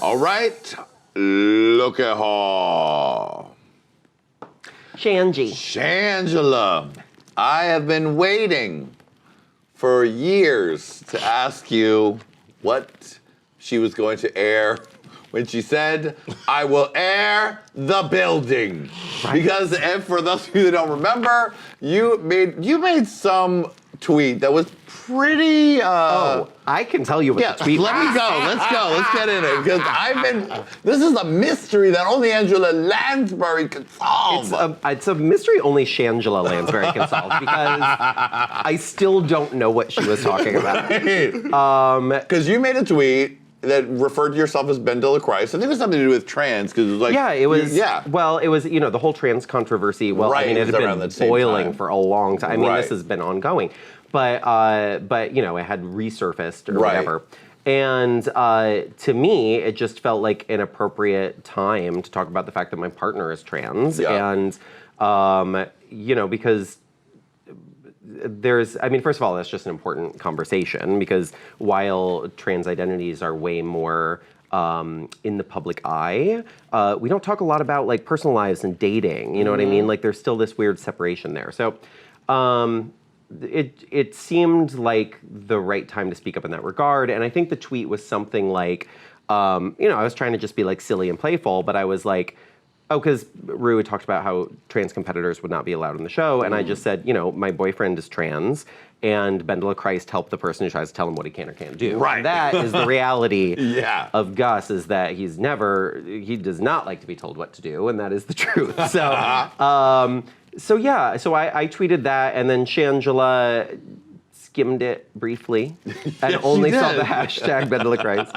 All right, look at her. Shangela. I have been waiting for years to ask you what she was going to air when she said, I will air the building. Right. Because if, for those of you that don't remember, you made some tweet that was pretty... I can tell you what the tweet was. Let's go. Let's get in it. Because this is a mystery that only Angela Lansbury can solve. It's a mystery only Shangela Lansbury can solve because I still don't know what she was talking about. Because you made a tweet that referred to yourself as BenDeLaCreme. I think it was something to do with trans, because it was like... Yeah, it was... Yeah. Well, it was, the whole trans controversy. Well, right, I mean, it had been boiling for a long time. I mean, this has been ongoing. But it had resurfaced or whatever. And to me, it just felt like an appropriate time to talk about the fact that my partner is trans. Yeah. And, because... first of all, that's just an important conversation because while trans identities are way more in the public eye, we don't talk a lot about like personal lives and dating, you know what I mean? Like there's still this weird separation there. So it seemed like the right time to speak up in that regard. And I think the tweet was something like, I was trying to just be like silly and playful, but I was like, because Ru had talked about how trans competitors would not be allowed on the show, and I just said, my boyfriend is trans, and BenDeLaCreme helped the person who tries to tell him what he can or can't do. Right. And that is the reality of Gus, is that he does not like to be told what to do, and that is the truth. So, so I tweeted that, and then Shangela skimmed it briefly and only saw the hashtag BenDeLaCreme.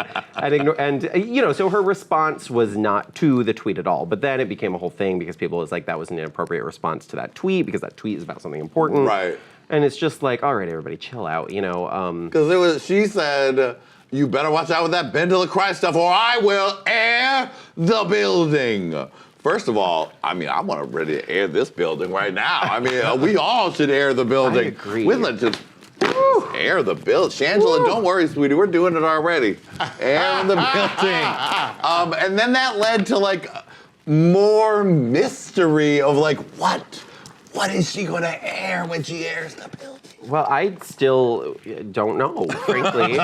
So her response was not to the tweet at all. But then it became a whole thing because people was like, that was an inappropriate response to that tweet because that tweet is about something important. Right. And it's just like, all right, everybody, chill out, Because she said, you better watch out with that BenDeLaCreme stuff or I will air the building. First of all, I want to ready to air this building right now. We all should air the building. I agree. Let's just air the building. Shangela, don't worry, sweetie. We're doing it already. Air the building. And then that led to like more mystery of like, what is she going to air when she airs the building? Well, I still don't know, frankly.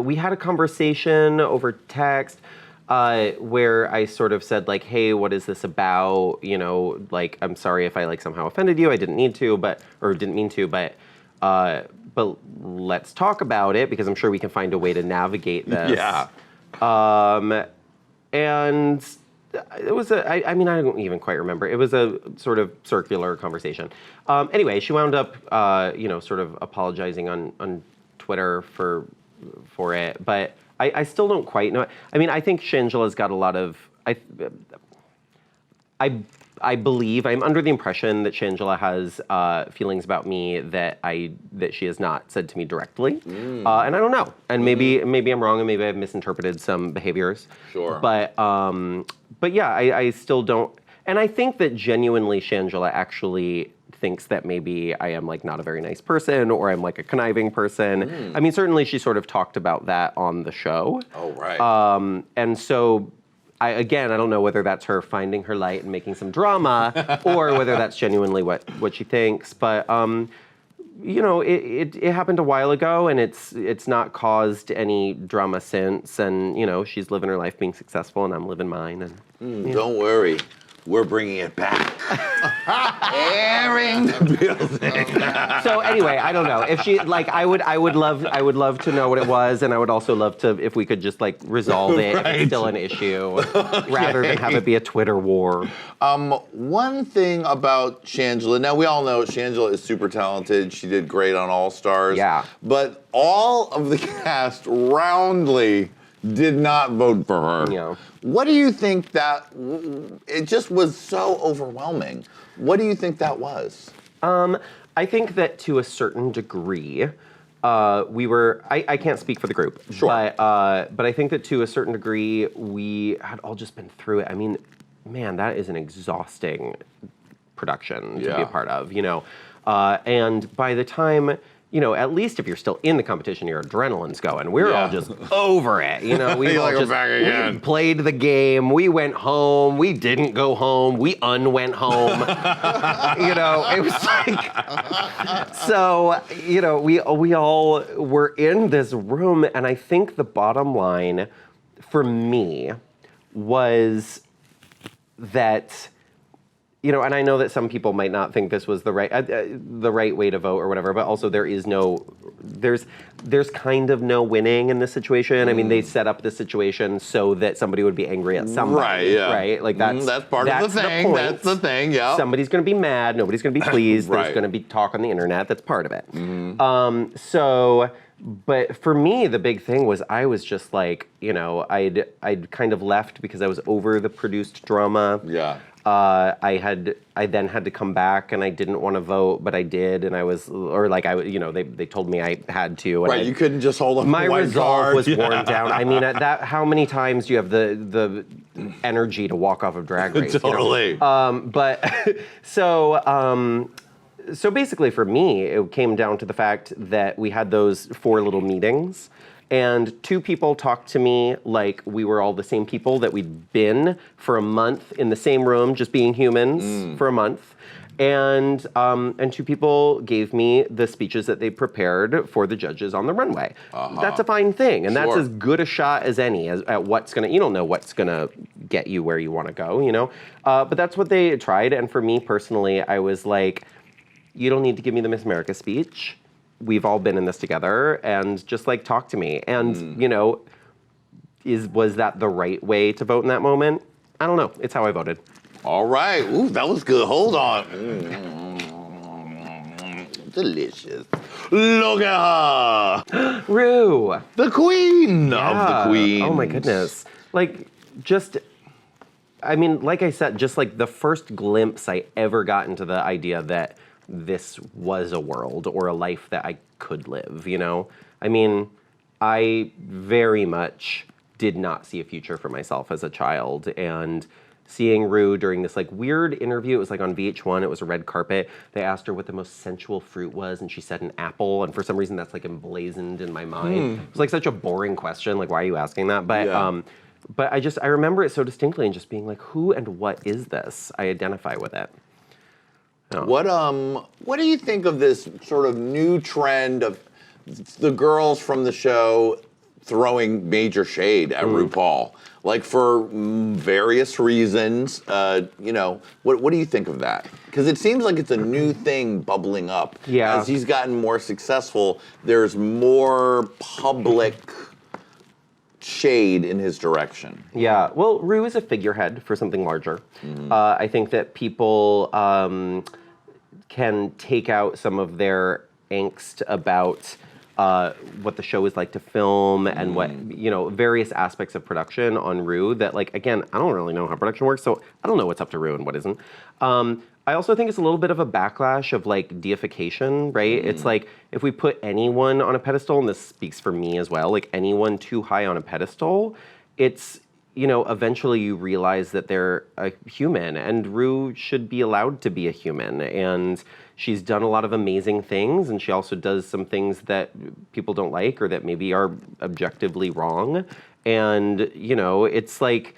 We had a conversation over text where I sort of said like, hey, what is this about? I'm sorry if I like somehow offended you. I didn't mean to, but let's talk about it because I'm sure we can find a way to navigate this. Yeah. And it was I don't even quite remember. It was a sort of circular conversation. Anyway, she wound up, sort of apologizing on Twitter for it, but I still don't quite know. I think Shangela's got a lot of. I believe I'm under the impression that Shangela has feelings about me that she has not said to me directly, and I don't know. And maybe I'm wrong, and maybe I've misinterpreted some behaviors. Sure. But yeah, I still don't. And I think that genuinely Shangela actually thinks that maybe I am like not a very nice person or I'm like a conniving person. Certainly she sort of talked about that on the show. Oh, right. And so I don't know whether that's her finding her light and making some drama or whether that's genuinely what she thinks. But, it happened a while ago and it's not caused any drama since. And, she's living her life being successful and I'm living mine. And don't worry. We're bringing it back. Airing the building. So anyway, I don't know if she I would love to know what it was, and I would also love to if we could just like resolve it if it's still an issue, rather than have it be a Twitter war. One thing about Shangela. Now we all know Shangela is super talented. She did great on All Stars. Yeah. But all of the cast roundly did not vote for her. Yeah. What do you think that, it just was so overwhelming. What do you think that was? I think that to a certain degree, I can't speak for the group. Sure. But I think that to a certain degree, we had all just been through it. Man, that is an exhausting production to be a part of, And by the time, at least if you're still in the competition, your adrenaline's going. We're all just over it. We all just we played the game. We went home. We didn't go home. We unwent home. It was like, so, we all were in this room, and I think the bottom line for me was that, and I know that some people might not think this was the right way to vote or whatever, but also there's kind of no winning in this situation. I mean, they set up this situation so that somebody would be angry at somebody, right? Yeah, right. Like that's part of the thing. That's the thing. Yeah, somebody's going to be mad. Nobody's going to be pleased. Right. There's going to be talk on the internet. That's part of it. But for me, the big thing was I was just like, I'd kind of left because I was over the produced drama. Yeah. I then had to come back, and I didn't want to vote, but I did, and they told me I had to. And right, you couldn't just hold up. My resolve was worn Yeah. down. I mean, at that, how many times do you have the energy to walk off of Drag Race? Totally. So basically, for me, it came down to the fact that we had those 4 little meetings. And 2 people talked to me like we were all the same people that we'd been for a month in the same room, just being humans for a month. And 2 people gave me the speeches that they prepared for the judges on the runway. That's a fine thing, and that's as good a shot as any at what's gonna. You don't know what's gonna get you where you want to go, But that's what they tried. And for me personally, I was like, you don't need to give me the Miss America speech. We've all been in this together, and just like talk to me. And was that the right way to vote in that moment? I don't know. It's how I voted. All right. Ooh, that was good. Hold on. Delicious. Look at her. Rue. The queen of the queens. Oh my goodness. Like I said, just like the first glimpse I ever got into the idea that this was a world or a life that I could live, I mean, I very much did not see a future for myself as a child, and seeing Rue during this like weird interview, it was like on VH1, it was a red carpet. They asked her what the most sensual fruit was, and she said an apple, and for some reason that's like emblazoned in my mind. It was like such a boring question, like why are you asking that? But but I remember it so distinctly and just being like, who and what is this? I identify with it. Oh. What do you think of this sort of new trend of the girls from the show throwing major shade at RuPaul? Like for various reasons, what do you think of that? Because it seems like it's a new thing bubbling up. Yeah. As he's gotten more successful, there's more public shade in his direction. Yeah, well, Rue is a figurehead for something larger. I think that people can take out some of their angst about what the show is like to film and what, various aspects of production on Rue that, like, again, I don't really know how production works, so I don't know what's up to Rue and what isn't. I also think it's a little bit of a backlash of, like, deification, right? It's like, if we put anyone on a pedestal, and this speaks for me as well, like, anyone too high on a pedestal, it's, eventually you realize that they're a human, and Rue should be allowed to be a human, and she's done a lot of amazing things, and she also does some things that people don't like or that maybe are objectively wrong, and, it's like,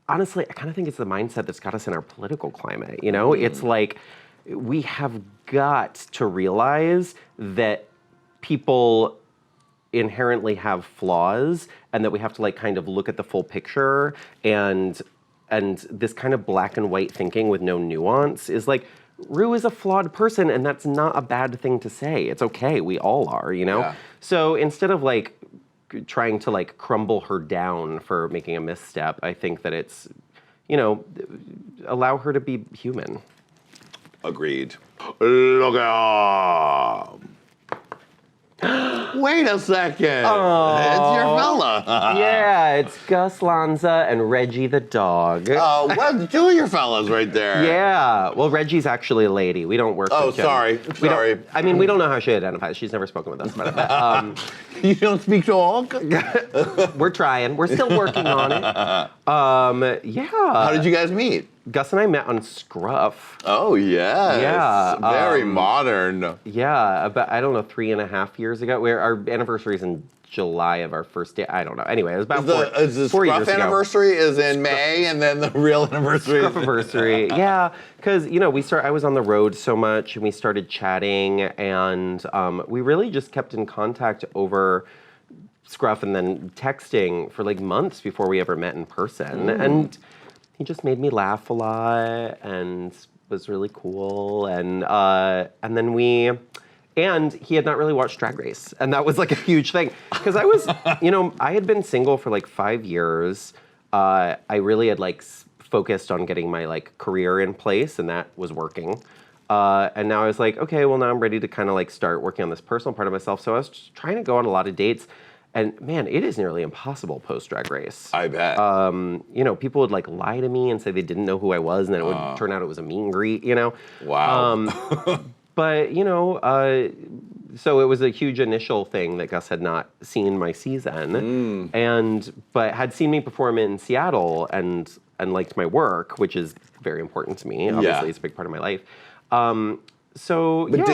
honestly, I kind of think it's the mindset that's got us in our political climate, It's like, we have got to realize that people inherently have flaws and that we have to, like, kind of look at the full picture, and this kind of black and white thinking with no nuance is like, Rue is a flawed person, and that's not a bad thing to say. It's okay. We all are, Yeah. So instead of, like, trying to, like, crumble her down for making a misstep, I think that it's, allow her to be human. Agreed. Look at Wait a second. Aww. It's your fella. Yeah, it's Gus Lanza and Reggie the dog. Oh, well, 2 of your fellas right there. Yeah. Well, Reggie's actually a lady. We don't work with sorry. Sorry. We don't know how she identifies. She's never spoken with us about it. But, you don't speak dog? We're trying. We're still working on it. Yeah. How did you guys meet? Gus and I met on Scruff. Oh, yes. Yeah, Very modern. Yeah, about, I don't know, 3.5 years ago. Our anniversary is in July of our first date. I don't know. Anyway, it was about the 4 years Scruff ago. anniversary is in May, and then the real anniversary Scruff anniversary. Yeah, because, I was on the road so much, and we started chatting, and we really just kept in contact over Scruff and then texting for like months before we ever met in person. And he just made me laugh a lot and was really cool. And then and he had not really watched Drag Race. And that was like a huge thing. Because I was, I had been single for like 5 years. I really had like focused on getting my like career in place, and that was working. And now I was like, okay, well now I'm ready to kind of like start working on this personal part of myself. So I was just trying to go on a lot of dates. And man, it is nearly impossible post Drag Race. I bet. People would like lie to me and say they didn't know who I was, and then it would turn out it was a meet and greet, Wow. But so it was a huge initial thing that Gus had not seen my season, but had seen me perform in Seattle and liked my work, which is very important to me. Obviously, it's a big part of my life. But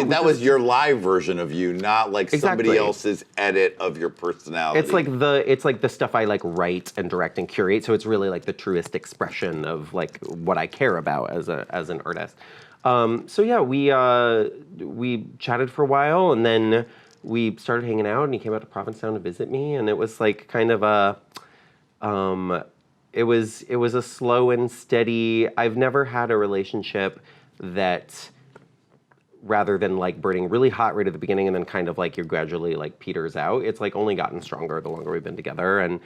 that was your live version of you, not like somebody else's edit of your personality. It's like the stuff I like write and direct and curate. So it's really like the truest expression of like what I care about as an artist. We chatted for a while, and then we started hanging out, and he came out to Provincetown to visit me, and it was like kind of it was a slow and steady. I've never had a relationship that, rather than like burning really hot right at the beginning and then kind of like you're gradually like peters out, it's like only gotten stronger the longer we've been together, and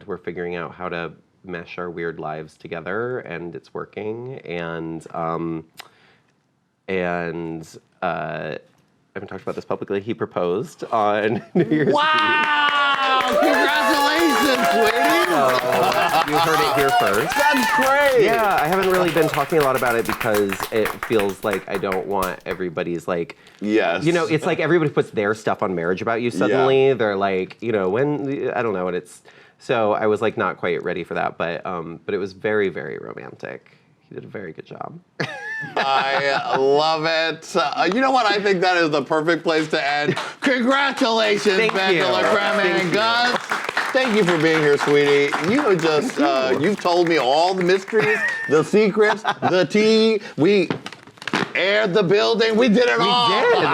we're figuring out how to mesh our weird lives together, and it's working, and I haven't talked about this publicly. He proposed on New Year's Eve. Wow! Congratulations, sweetie! You heard it here first. That's great! Yeah, I haven't really been talking a lot about it because it feels like I don't want everybody's like... Yes. It's like everybody puts their stuff on Marriage About You suddenly. Yeah. They're like, when... I don't know, and it's... So I was like not quite ready for that, but it was very, very romantic. He did a very good job. I love it. You know what? I think that is the perfect place to end. Congratulations, BenDeLaCreme and Gunn. Thank you for being here, sweetie. You just, you've told me all the mysteries, the secrets, the tea. We aired the building. We did it all. We did.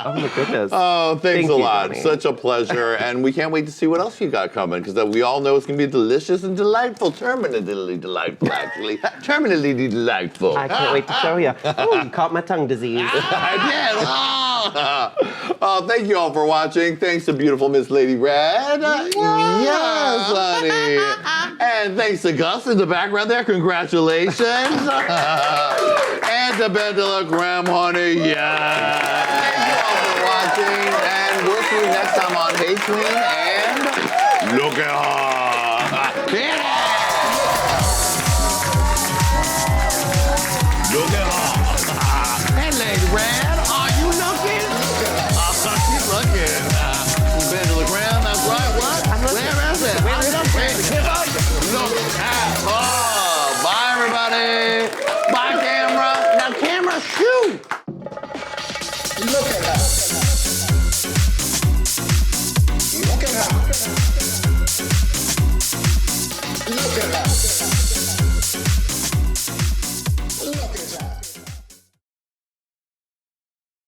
Oh my goodness. Oh, thanks a lot. Jonny. Such a pleasure. And we can't wait to see what else you got coming, because we all know it's going to be delicious and delightful. Terminally delightful, actually. Terminally delightful. I can't wait to show you. Oh, you caught my tongue disease. I did. Oh, thank you all for watching. Thanks to beautiful Miss Lady Red. Yes, honey. And thanks to Gus in the background there. Congratulations. And to BenDeLaCreme, honey. Yes. Thank you all for watching. And we'll see you next time on Hey Qween. And look at her. Yeah. Look at her. Hey, Lady Red. Are you looking? She's looking. BenDeLaCreme, that's right. What? Where is it? Where is it? Give up. Look at her. Bye, everybody. Bye, camera. Now, camera, shoot.